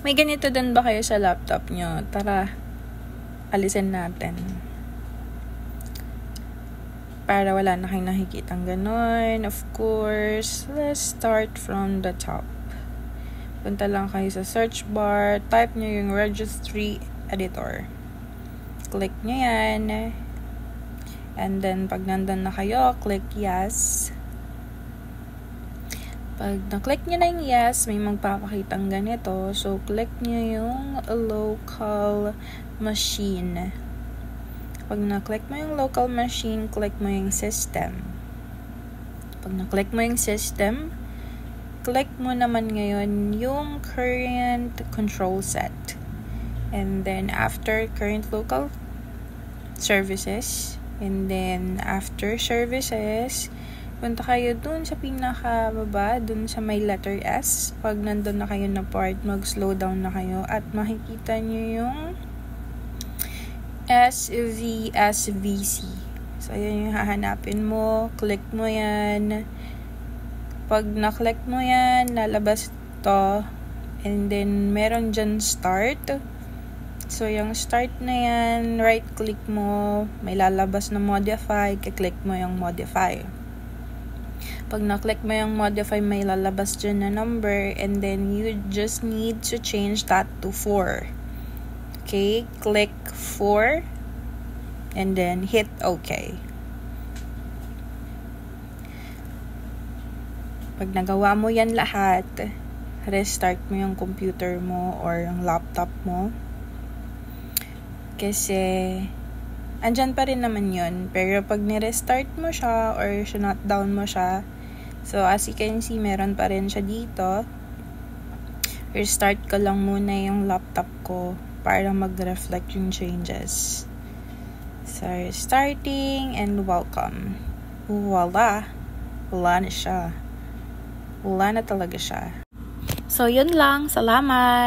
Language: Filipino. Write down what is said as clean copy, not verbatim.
May ganito din ba kayo sa laptop nyo? Tara, alisin natin. Para wala na kayong nakikitang ganon. Of course, let's start from the top. Punta lang kayo sa search bar. Type nyo yung registry editor. Click nyo yan. And then, pag nandun na kayo, click yes. Pag na-click nyo na yung yes, may magpapakitang ganito. So, click nyo yung local machine. Pag na-click mo yung local machine, click mo yung system. Pag na-click mo yung system, click mo naman ngayon yung current control set. And then, after current local services, and then, after services, punta kayo dun sa pinakababa, dun sa may letter S. Pag nandun na kayo na part, mag-slow down na kayo at makikita nyo yung SVC. So, ayan yung hahanapin mo. Click mo yan. Pag na-click mo yan, lalabas to. And then, meron dyan start. So, yung start na yan, right-click mo. May lalabas na modify. Kiklik mo yung modify. Pag na-click mo yung modify, may lalabas dyan na number, and then you just need to change that to 4. Okay? Click 4, and then hit OK. Pag nagawa mo yan lahat, restart mo yung computer mo or yung laptop mo. Kasi andyan pa rin naman yun. Pero pag ni-restart mo siya or shut down mo siya, so as you can see, meron pa rin siya dito. Restart ko lang muna yung laptop ko para mag-reflect yung changes. So, restarting and welcome. Voila! Wala na siya. Wala na talaga siya. So, yun lang. Salamat!